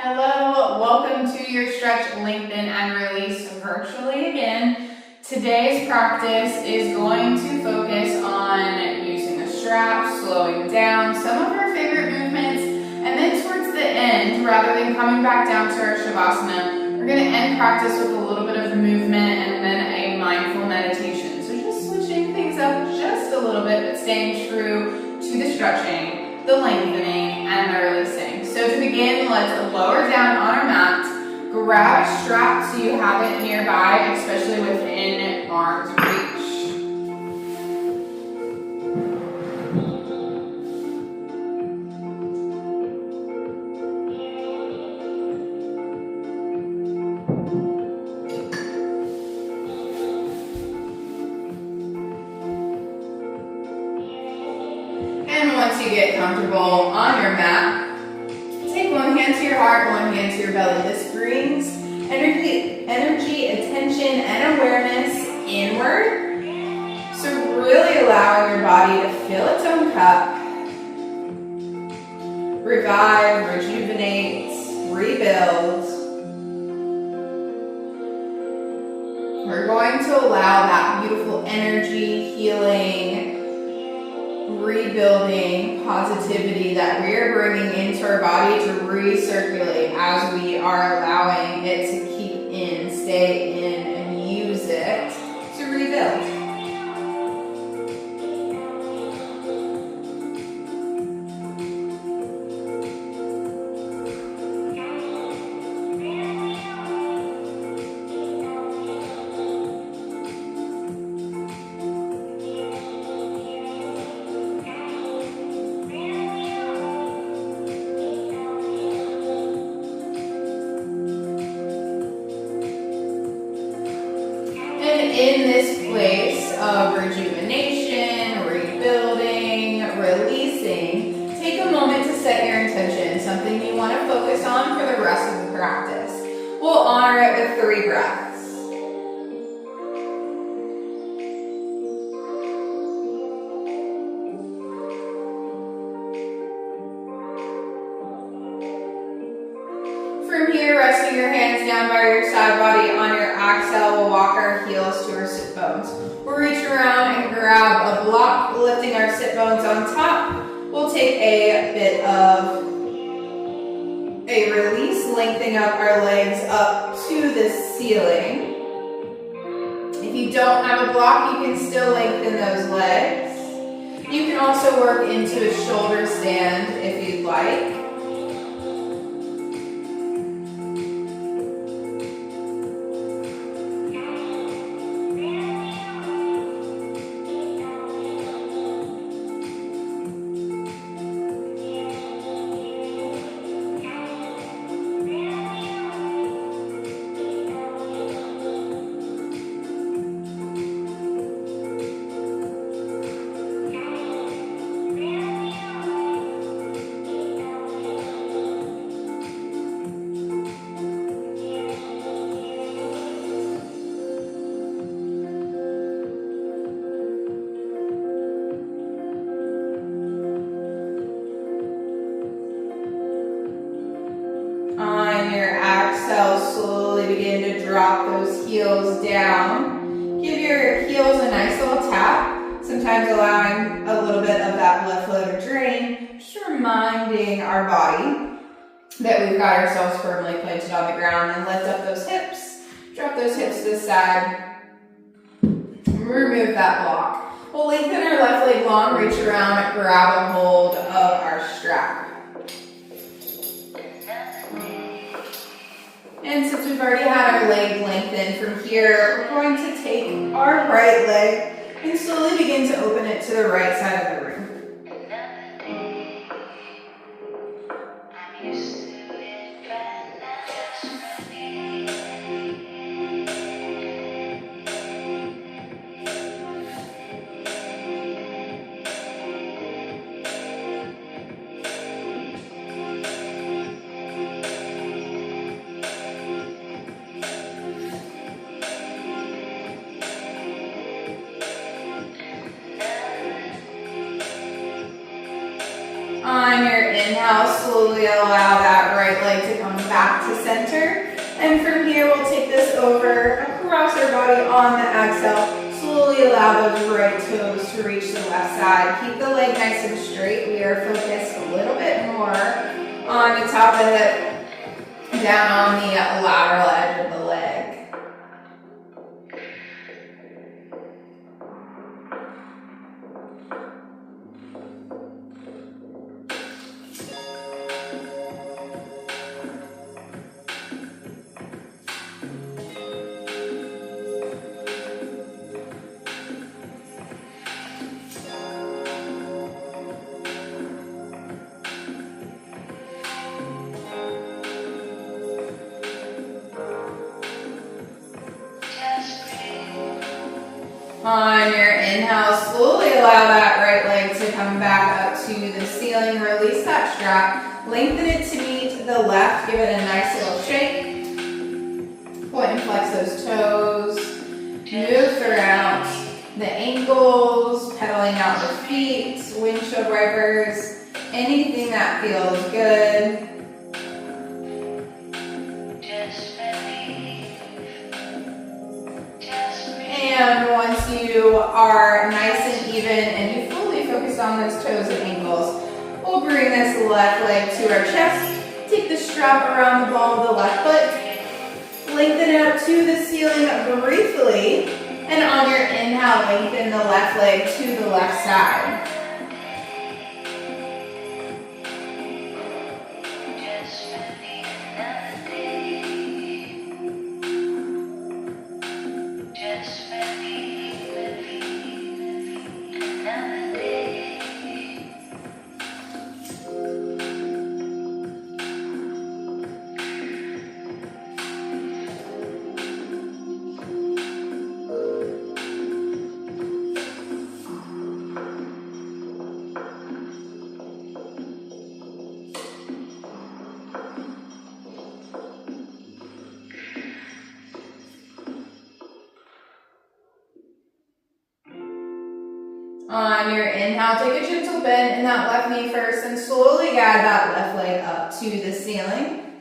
Hello, welcome to your stretch, lengthen, and release virtually again. Today's practice is going to focus on using a strap, slowing down, some of our favorite movements, and then towards the end, rather than coming back down to our Shavasana, we're going to end practice with a little bit of movement and then a mindful meditation. So just switching things up just a little bit, but staying true to the stretching, the lengthening, and the releasing. So to begin, let's lower down on our mat, grab a strap so you have it nearby, especially within arm's reach. And once you get comfortable on your mat, take one hand to your heart, one hand to your belly. This brings energy, attention, and awareness inward. So really allowing your body to fill its own cup, revive, rejuvenate, rebuild. We're going to allow that beautiful energy, healing, rebuilding positivity that we are bringing into our body to recirculate as we are allowing it to keep in, stay in, and use it to rebuild. In this place of rejuvenation, rebuilding, releasing, take a moment to set your intention, something you want to focus on for the rest of the practice. We'll honor it with 3 breaths. From here, resting your hands down by your side body. On your exhale, we'll walk our heels to our sit bones. We'll reach around and grab a block, lifting our sit bones on top. We'll take a bit of a release, lengthening up our legs up to the ceiling. If you don't have a block, you can still lengthen those legs. You can also work into a shoulder stand if you'd like. On your exhale, slowly begin to drop those heels down. Give your heels a nice little tap, sometimes allowing a little bit of that blood flow to drain, just reminding our body that we've got ourselves firmly planted on the ground. And lift up those hips, drop those hips to the side, remove that block. We'll lengthen our left leg long, reach around and grab a hold of our strap. And since we've already had our leg lengthened, from here, we're going to take our right leg and slowly begin to open it to the right side of the room. On your inhale, slowly allow that right leg to come back to center. And from here, we'll take this over across our body on the exhale. Slowly allow those right toes to reach the left side. Keep the leg nice and straight. We are focused a little bit more on the top of the hip, down on the lateral edge of the leg. On your inhale, slowly allow that right leg to come back up to the ceiling. Release that strap. Lengthen it to meet the left. Give it a nice little shake. Point and flex those toes. Move throughout the ankles, pedaling out the feet, windshield wipers, anything that feels good. And once you are nice and even and you fully focus on those toes and ankles, we'll bring this left leg to our chest. Take the strap around the ball of the left foot. Lengthen it up to the ceiling briefly. And on your inhale, lengthen the left leg to the left side. On your inhale, take a gentle bend in that left knee first and slowly guide that left leg up to the ceiling.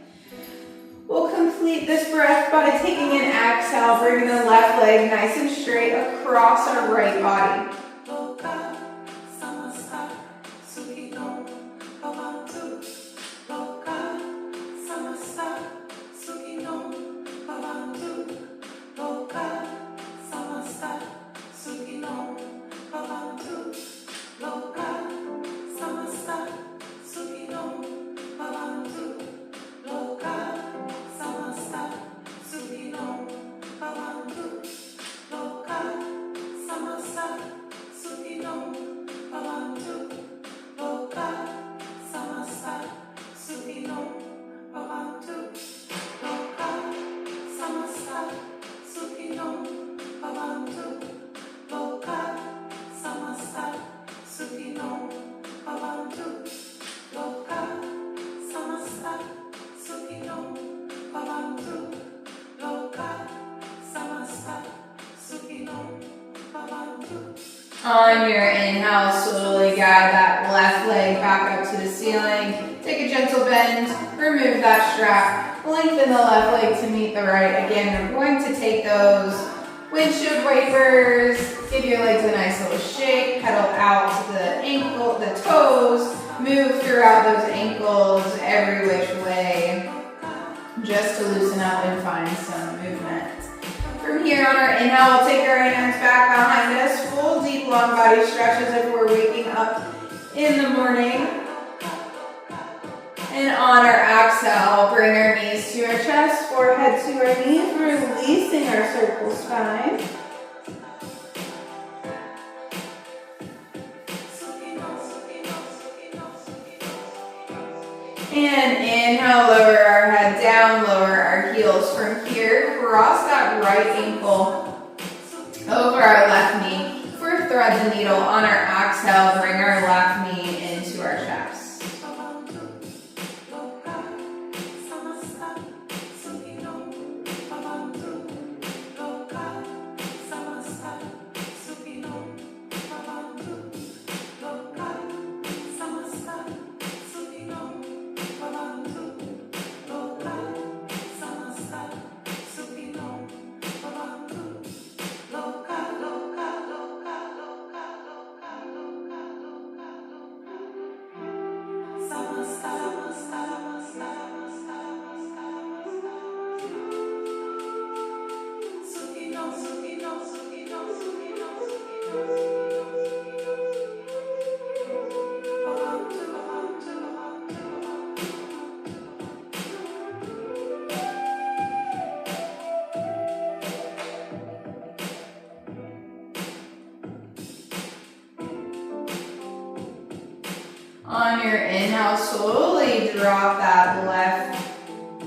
We'll complete this breath by taking an exhale, bringing the left leg nice and straight across our right body. On your inhale, slowly guide that left leg back up to the ceiling. Take a gentle bend, remove that strap, lengthen the left leg to meet the right. Again, we're going to take those windshield wipers, give your legs a nice little shake, pedal out to the ankle, the toes, move throughout those ankles every which way, just to loosen up and find some movement. From here on our inhale, we'll take our hands back behind us, full deep long body stretch as if we're waking up in the morning. And on our exhale, bring our knees to our chest, forehead to our knees, releasing our cervical spine. And inhale, lower our head down, lower our heels. From here, cross that right ankle over our left knee. For thread the needle on our exhale, bring our left knee into our chest. On your inhale, slowly drop that left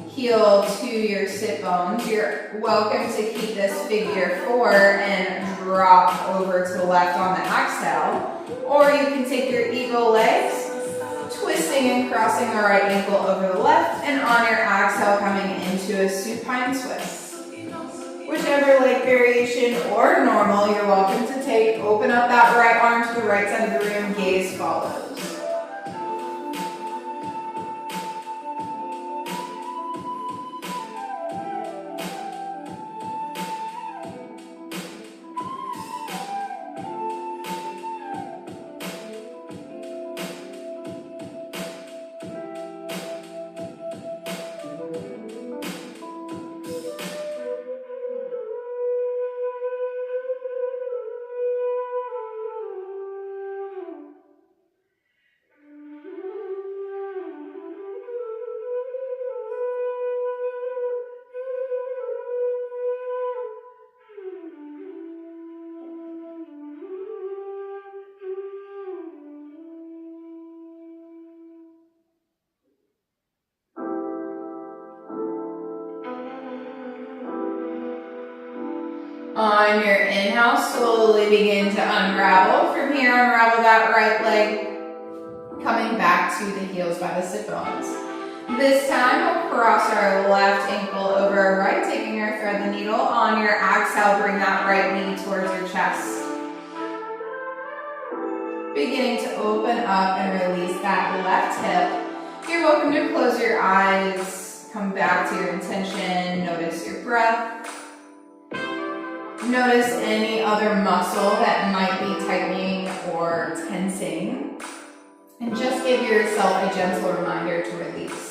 heel to your sit bones. You're welcome to keep this figure 4 and drop over to the left on the exhale. Or you can take your eagle legs, twisting and crossing the right ankle over the left, and on your exhale, coming into a supine twist. Whichever leg variation or normal you're welcome to take. Open up that right arm to the right side of the room, gaze follows. On your inhale, slowly begin to unravel. From here, unravel that right leg, coming back to the heels by the sit bones. This time, we'll cross our left ankle over our right, taking our thread the needle. On your exhale, bring that right knee towards your chest. Beginning to open up and release that left hip. You're welcome to close your eyes, come back to your intention, notice your breath. Notice any other muscle that might be tightening or tensing. And just give yourself a gentle reminder to release.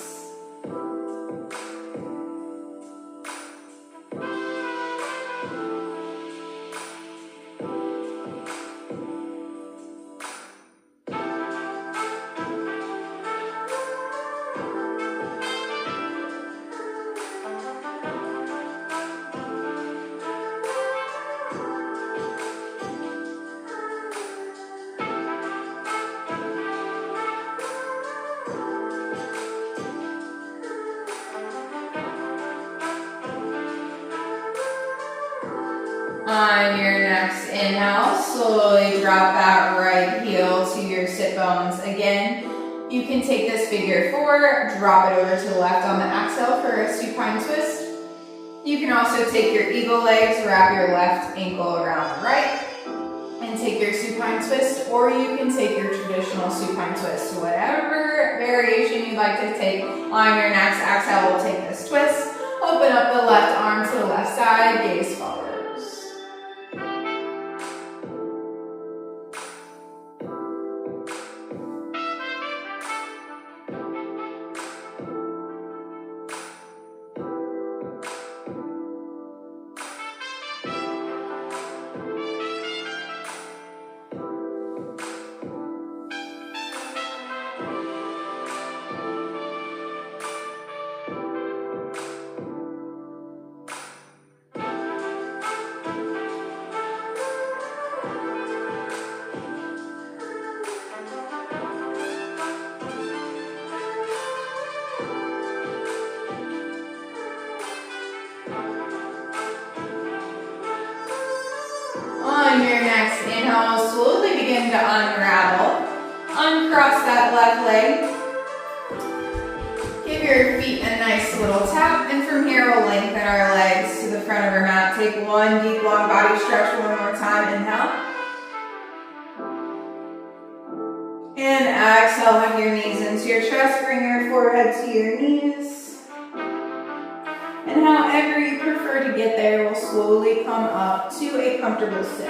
On your next inhale, slowly drop that right heel to your sit bones. Again, you can take this figure 4, drop it over to the left on the exhale for a supine twist. You can also take your eagle legs, wrap your left ankle around the right, and take your supine twist, or you can take your traditional supine twist. Whatever variation you'd like to take. On your next exhale, we'll take this twist. Open up the left arm to the left side, gaze forward. On your next inhale, slowly begin to unravel. Uncross that left leg. Give your feet a nice little tap, and from here we'll lengthen our legs to the front of our mat. Take one deep, long body stretch one more time. Inhale. And exhale, hug your knees into your chest. Bring your forehead to your knees. And however you prefer to get there, we'll slowly come up to a comfortable sit.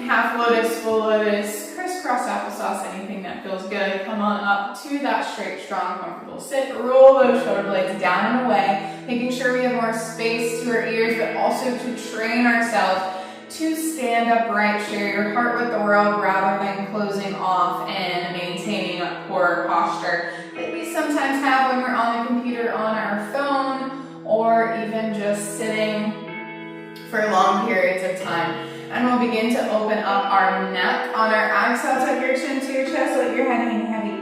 half lotus, full lotus, crisscross applesauce, anything that feels good. Come on up to that straight, strong, comfortable sit. Roll those shoulder blades down and away, making sure we have more space to our ears, but also to train ourselves to stand upright, share your heart with the world rather than closing off and maintaining a poor posture that we sometimes have when we're on the computer, on our phone, or even just sitting for long periods of time. And we'll begin to open up our neck. On our exhale, tuck your chin to your chest, let your head hang heavy.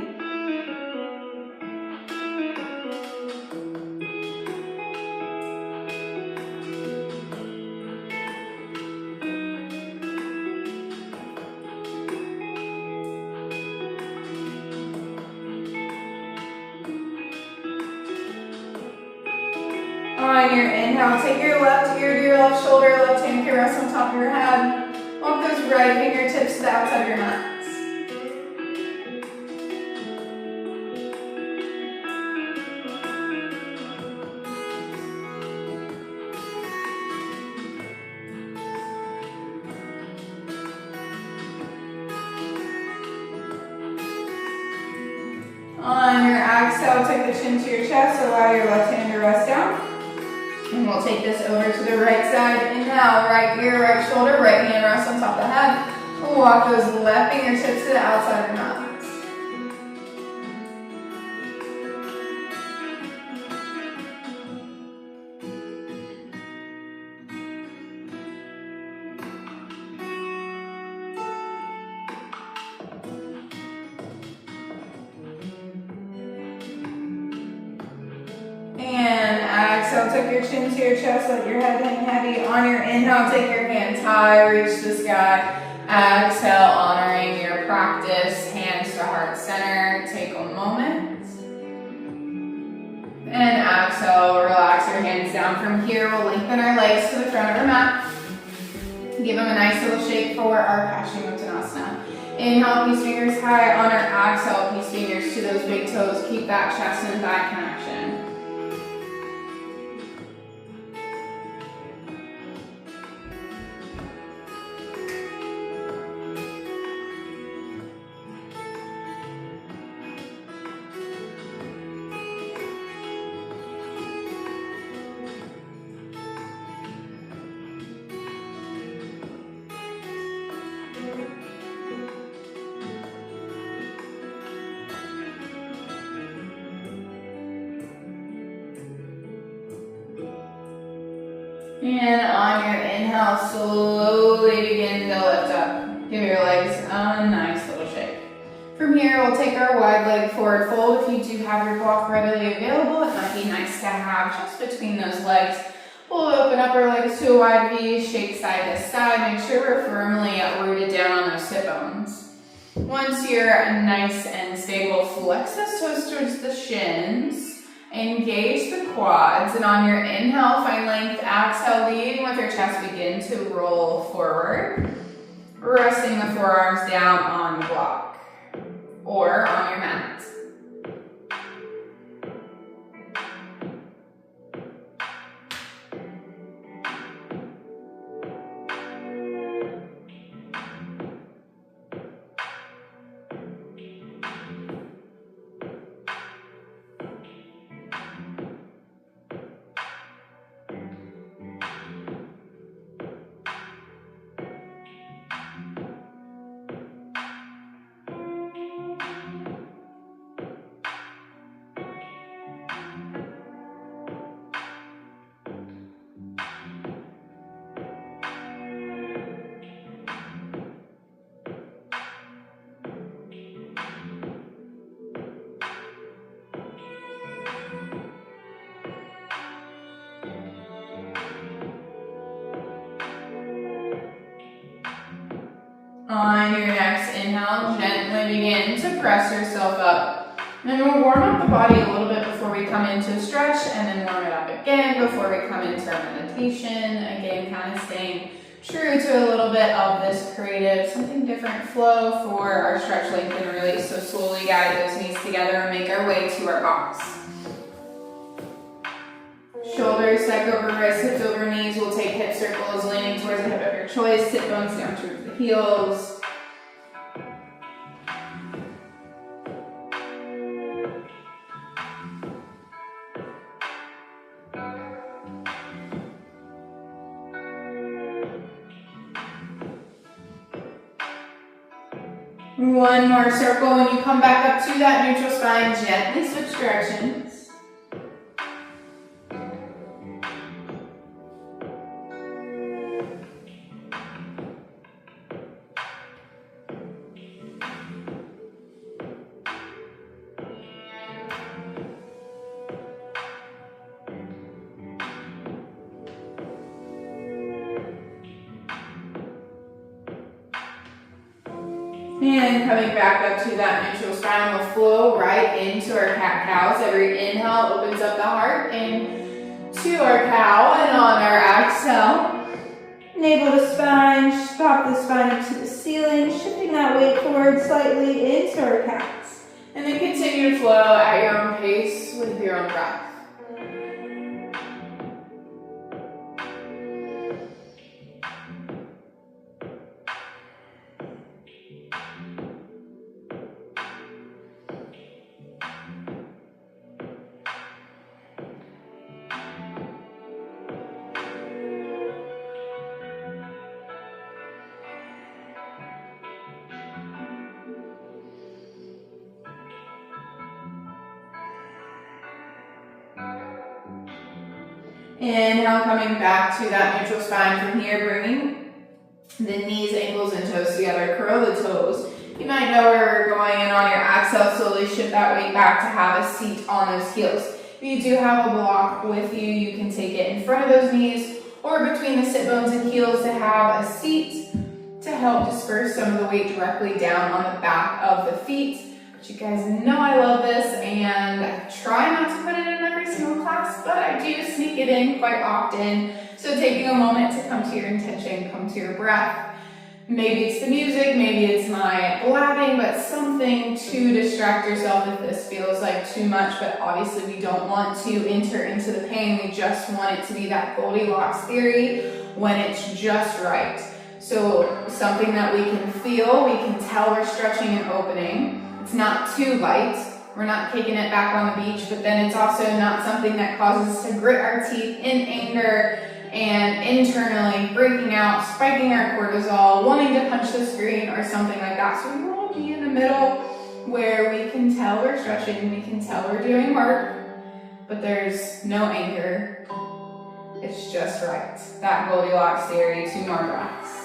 On your inhale, take your left ear to your left shoulder, left hand can rest on top of your head. Walk those right fingertips to the outside of your mats. On your exhale, take the chin to your chest, allow your left hand to rest down. And we'll take this over to the right side. Inhale, right ear, right shoulder, right hand rests on top of the head. We'll walk those left fingertips to the outside of your mats. And exhale, tuck your chin to your chest, let your head hang heavy. On your inhale, take your hands high, reach the sky. Exhale, honoring your practice, hands to heart center. Take a moment. And exhale, relax your hands down. From here, we'll lengthen our legs to the front of our mat. Give them a nice little shape for our Paschimottanasana. Inhale, peace fingers high. On our exhale, peace fingers to those big toes. Keep that chest and thigh connection. And on your inhale, slowly begin to lift up. Give your legs a nice little shake. From here, we'll take our wide leg forward fold. If you do have your block readily available, it might be nice to have just between those legs. We'll open up our legs to a wide V, shake side to side. Make sure we're firmly rooted down on those hip bones. Once you're nice and stable, flex those toes towards the shins. Engage the quads, and on your inhale, find length. Exhale, leading with your chest, begin to roll forward. Resting the forearms down on the block or on your mat. On your next inhale, gently begin to press yourself up. And we'll warm up the body a little bit before we come into stretch, and then warm it up again before we come into our meditation. Again, kind of staying true to a little bit of this creative, something different flow for our stretch, lengthen, release. So slowly guide those knees together and make our way to our box. Shoulders stack over wrists, hips over knees. We'll take hip circles, leaning towards the hip of your choice. Sit bones down towards the heels. One more circle. When you come back up to that neutral spine, gently switch directions. And coming back up to that neutral spine, we'll flow right into our cat-cow. So every inhale opens up the heart into our cow, and on our exhale, navel to spine, pop the spine up to the ceiling, shifting that weight forward slightly into our cats. And then continue to flow at your own pace with your own breath. Inhale, coming back to that neutral spine from here, bringing the knees, ankles, and toes together. Curl the toes. You might know where we're going, and on your exhale, slowly shift that weight back to have a seat on those heels. If you do have a block with you, you can take it in front of those knees or between the sit bones and heels to have a seat to help disperse some of the weight directly down on the back of the feet. You guys know I love this, and I try not to put it in every single class, but I do sneak it in quite often. So taking a moment to come to your intention, come to your breath. Maybe it's the music, maybe it's my blabbing, but something to distract yourself if this feels like too much. But obviously we don't want to enter into the pain. We just want it to be that Goldilocks theory when it's just right. So something that we can feel, we can tell we're stretching and opening. It's not too light. We're not kicking it back on the beach, but then it's also not something that causes us to grit our teeth in anger and internally breaking out, spiking our cortisol, wanting to punch the screen or something like that. So we want to be in the middle where we can tell we're stretching, we can tell we're doing work, but there's no anger. It's just right. That Goldilocks theory, 2 more breaths.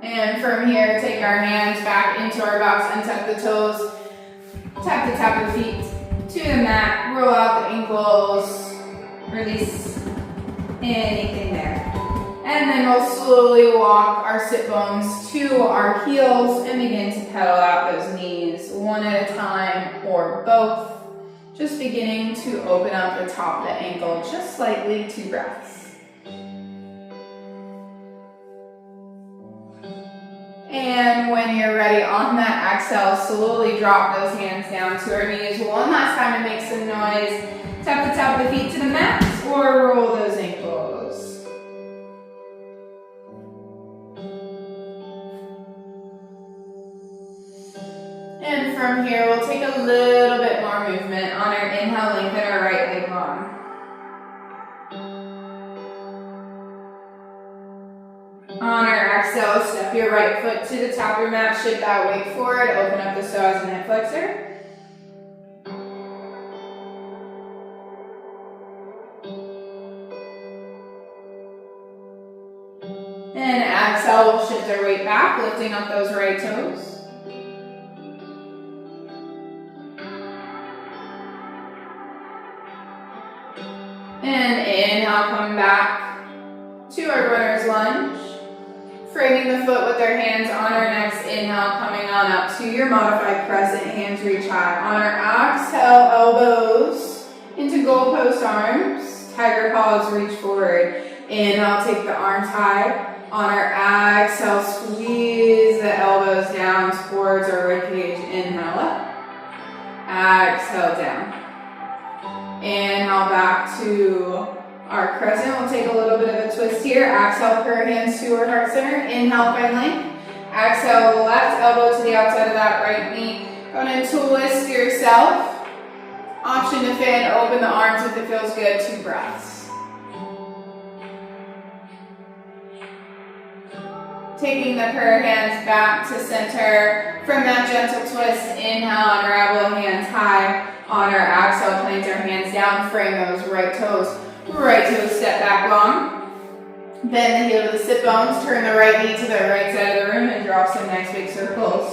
And from here, take our hands back into our box, untuck the toes, tap the feet to the mat, roll out the ankles, release anything there. And then we'll slowly walk our sit bones to our heels and begin to pedal out those knees one at a time or both. Just beginning to open up the top of the ankle just slightly, 2 breaths. And when you're ready, on that exhale, slowly drop those hands down to our knees. One last time to make some noise. Tap the top of the feet to the mat or roll those ankles. And from here, we'll take a little bit more movement. On our inhale, lengthen our right leg long. On our exhale, step your right foot to the top of your mat, shift that weight forward, open up the psoas and hip flexor. And exhale, we'll shift our weight back, lifting up those right toes. And inhale, coming back to our runner's lunge. Framing the foot with our hands on our next inhale, coming on up to your modified crescent, hands reach high. On our exhale, elbows into goalpost arms, tiger paws reach forward. Inhale, take the arms high. On our exhale, squeeze the elbows down towards our ribcage. Inhale up, exhale down. Inhale back to Our crescent will take a little bit of a twist here. Exhale, prayer hands to our heart center. Inhale, find length. Exhale, left elbow to the outside of that right knee. Go ahead and twist yourself. Option to fan, open the arms if it feels good. 2 breaths. Taking the prayer hands back to center. From that gentle twist, inhale, unravel, hands high. On our exhale, plant our hands down, frame those right toes. Right toes step back long. Bend the heel to the sit bones, turn the right knee to the right side of the room and draw some nice big circles.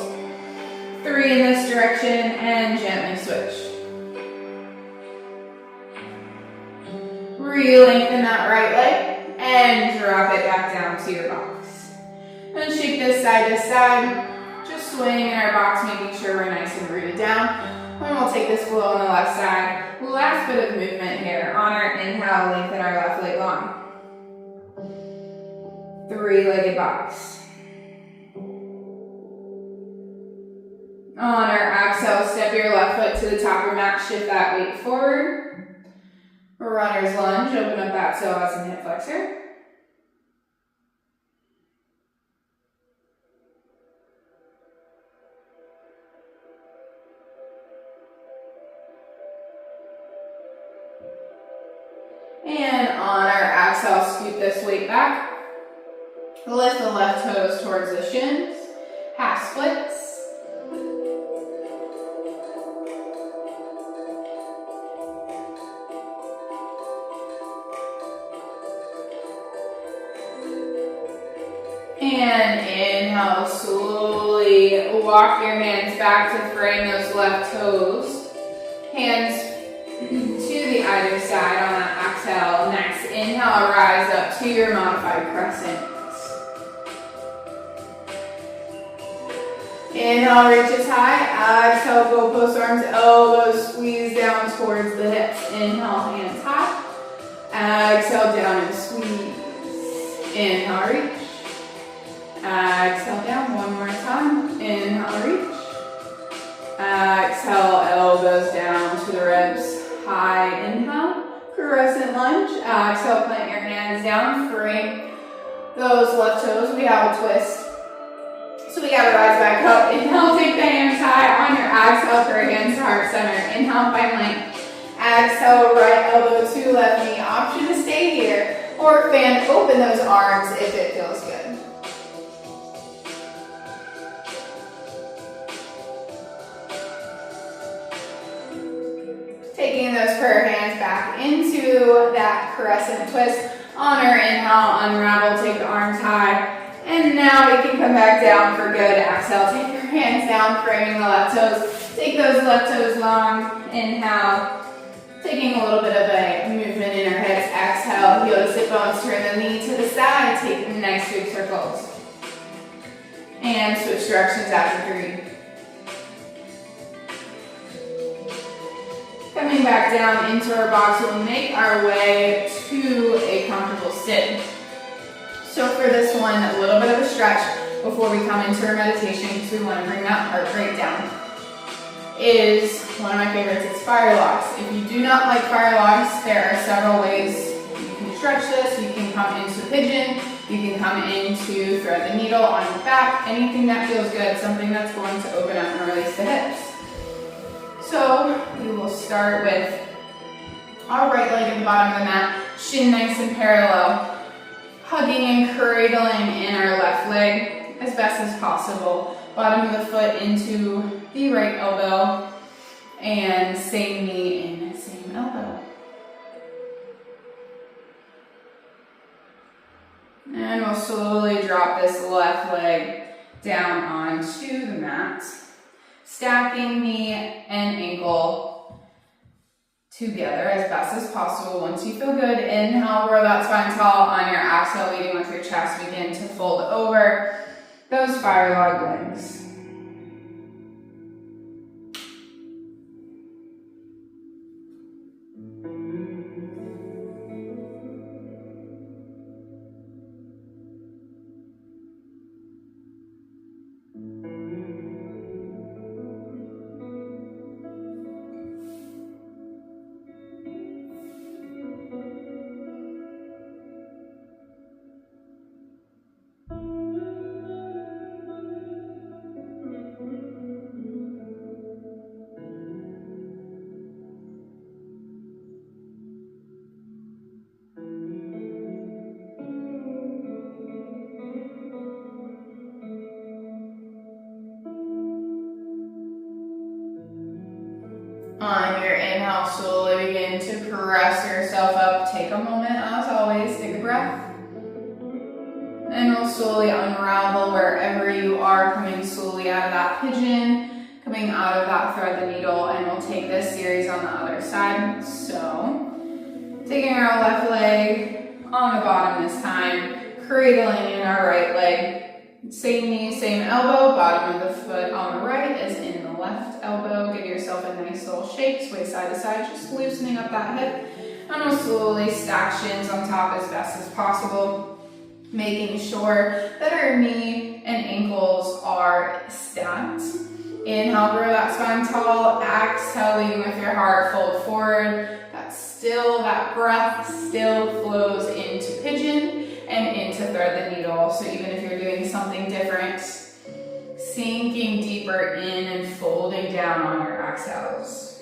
3 in this direction and gently switch. Re-lengthen that right leg and drop it back down to your box. And shake this side to side. Just swing in our box, making sure we're nice and rooted down. And we'll take this flow on the left side. Last bit of movement here. On our inhale, lengthen our left leg long. 3-legged box. On our exhale, step your left foot to the top of your mat, shift that weight forward. Runner's lunge, open up that psoas and hip flexor. And on our exhale, scoot this weight back. Lift the left toes towards the shins. Half splits. And inhale, slowly walk your hands back to frame those left toes. Hands to the either side on that exhale. Next, inhale, rise up to your modified crescent. Inhale, reaches high. Exhale, go post arms, elbows squeeze down towards the hips. Inhale, hands high. Exhale, down and squeeze. Inhale, reach. Exhale, down one more time. Inhale, reach. Exhale, elbows down to the ribs. High inhale, crescent lunge. Exhale, plant your hands down, frame those left toes. We have a twist. So we gotta rise back up. Inhale, take the hands high. On your exhale, prayer hands to heart center. Inhale, find length. Exhale, right elbow to left knee. Option to stay here or fan open those arms if it feels good. Taking those prayer hands back into that crescent twist. On our inhale, unravel, take the arms high. And now we can come back down for good. Exhale, take your hands down, framing the left toes. Take those left toes long. Inhale, taking a little bit of a movement in our hips. Exhale, heel to sit bones, turn the knee to the side. Take nice big circles. And switch directions after 3. Coming back down into our box, we'll make our way to a comfortable sit. So for this one, a little bit of a stretch before we come into our meditation because we want to bring that heart rate down. Is one of my favorites, it's fire locks. If you do not like fire locks, there are several ways you can stretch this. You can come into pigeon, you can come into thread the needle on your back, anything that feels good, something that's going to open up and release the hips. So we will start with our right leg at the bottom of the mat, shin nice and parallel, hugging and cradling in our left leg as best as possible. Bottom of the foot into the right elbow and same knee in same elbow. And we'll slowly drop this left leg down onto the mat. Stacking knee and ankle together as best as possible. Once you feel good, inhale, roll that spine tall. On your exhale, leading with your chest, begin to fold over those fire log legs. inhale, slowly begin to press yourself up. Take a moment, as always, take a breath. And we'll slowly unravel wherever you are, coming slowly out of that pigeon, coming out of that thread the needle, and we'll take this series on the other side. So, taking our left leg on the bottom this time, cradling in our right leg. Same knee, same elbow, bottom of the foot on the right as in the left elbow. Give yourself a nice little shake, sway side to side, just loosening up that hip. And we'll slowly stack shins on top as best as possible, making sure that our knee and ankles are stacked. Inhale, grow that spine tall. Exhale, leading with your heart, fold forward. That breath still flows into pigeon and into thread the needle. So even if you're doing something different, sinking deeper in and folding down on your exhales.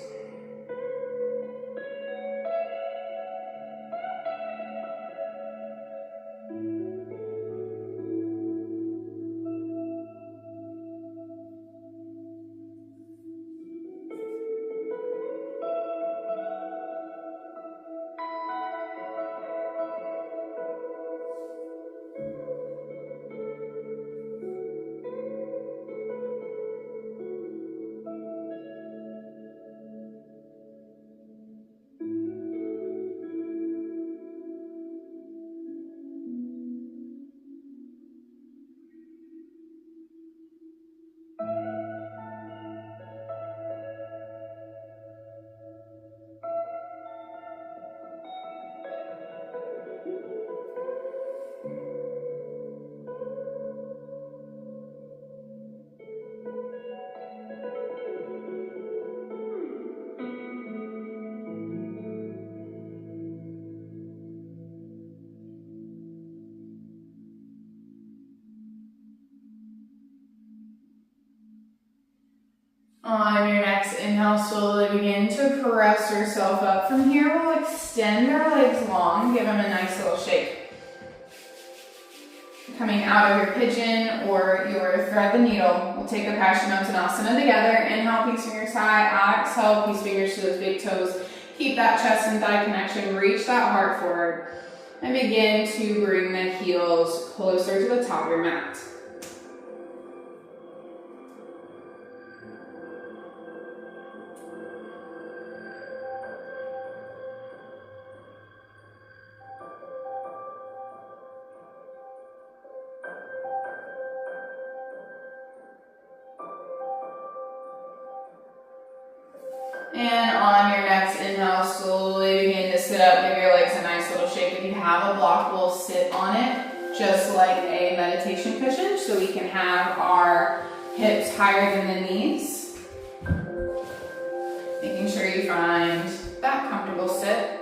On your next inhale, slowly begin to press yourself up. From here, we'll extend our legs long, give them a nice little shake. Coming out of your pigeon or your thread the needle, we'll take a Paschimottanasana together. Inhale, peace fingers high. Exhale, peace fingers to those big toes. Keep that chest and thigh connection. Reach that heart forward. And begin to bring the heels closer to the top of your mat. And on your next inhale, slowly begin to sit up. Give your legs a nice little shake. If you have a block, we'll sit on it just like a meditation cushion so we can have our hips higher than the knees. Making sure you find that comfortable sit.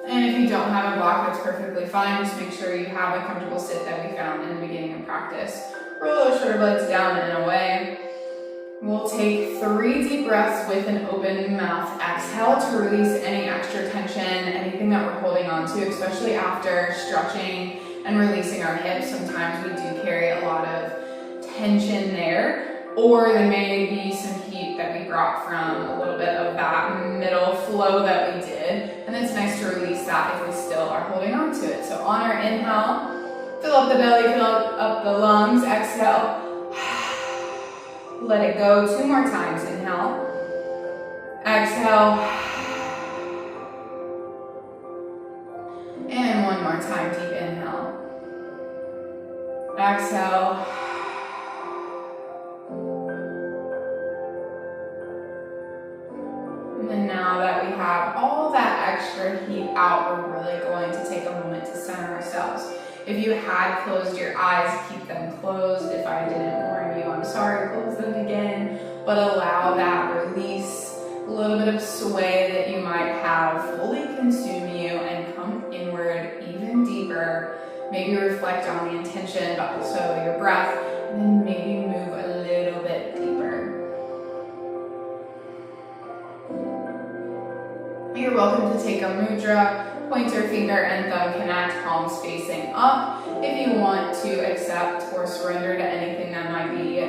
And if you don't have a block, that's perfectly fine. Just make sure you have a comfortable sit that we found in the beginning of practice. Roll those shoulder blades down and away. We'll take 3 deep breaths with an open mouth. Exhale to release any extra tension, anything that we're holding on to, especially after stretching and releasing our hips. Sometimes we do carry a lot of tension there, or there may be some heat that we brought from a little bit of that middle flow that we did. And it's nice to release that if we still are holding on to it. So on our inhale, fill up the belly, fill up the lungs. Exhale. Let it go 2 more times. Inhale. Exhale. And 1 more time. Deep inhale. Exhale. And then now that we have all that extra heat out, we're really going to take a moment to center ourselves. If you had closed your eyes, keep them closed. If I didn't warn you, I'm sorry, close them again. But allow that release, a little bit of sway that you might have fully consume you and come inward even deeper. Maybe reflect on the intention, but also your breath, and then maybe move a little bit deeper. You're welcome to take a mudra. Pointer finger and thumb connect, palms facing up. If you want to accept or surrender to anything that might be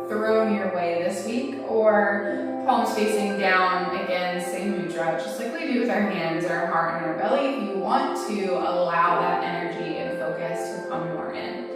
thrown your way this week, or palms facing down, again, same mudra, just like we do with our hands, our heart, and our belly, if you want to allow that energy and focus to come more in.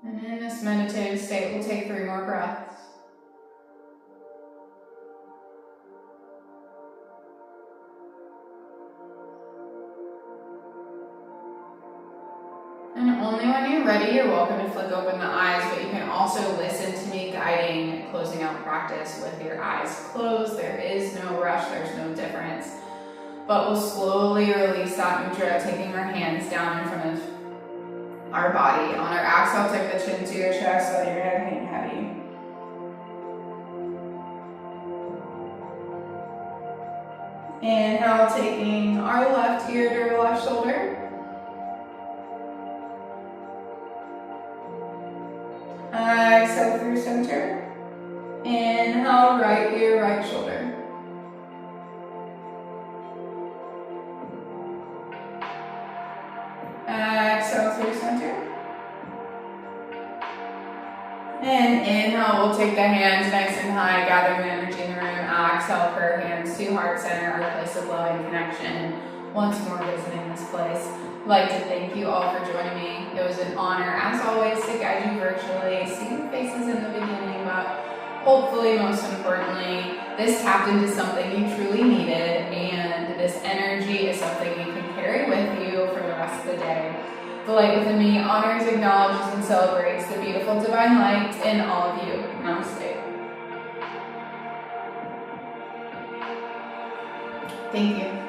And in this meditative state, we'll take 3 more breaths. And only when you're ready, you're welcome to flick open the eyes, but you can also listen to me guiding closing out practice with your eyes closed. There is no rush, there's no difference. But we'll slowly release that mudra, taking our hands down in front of our body. On our exhale, take the chin to your chest, let your head hang heavy. Inhale, taking our left ear to our left shoulder. Exhale through center. Inhale, right ear, right shoulder. Exhale through center. And inhale, we'll take the hands nice and high, gathering the energy in the room. Exhale, prayer hands to heart center, our place of love and connection. Once more visiting this place. I'd like to thank you all for joining me. It was an honor, as always, to guide you virtually. See your faces in the beginning, but hopefully, most importantly, this tapped into something you truly needed, and this energy is something you can carry with you for the rest of the day. The light within me honors, acknowledges, and celebrates the beautiful divine light in all of you. Namaste. Thank you.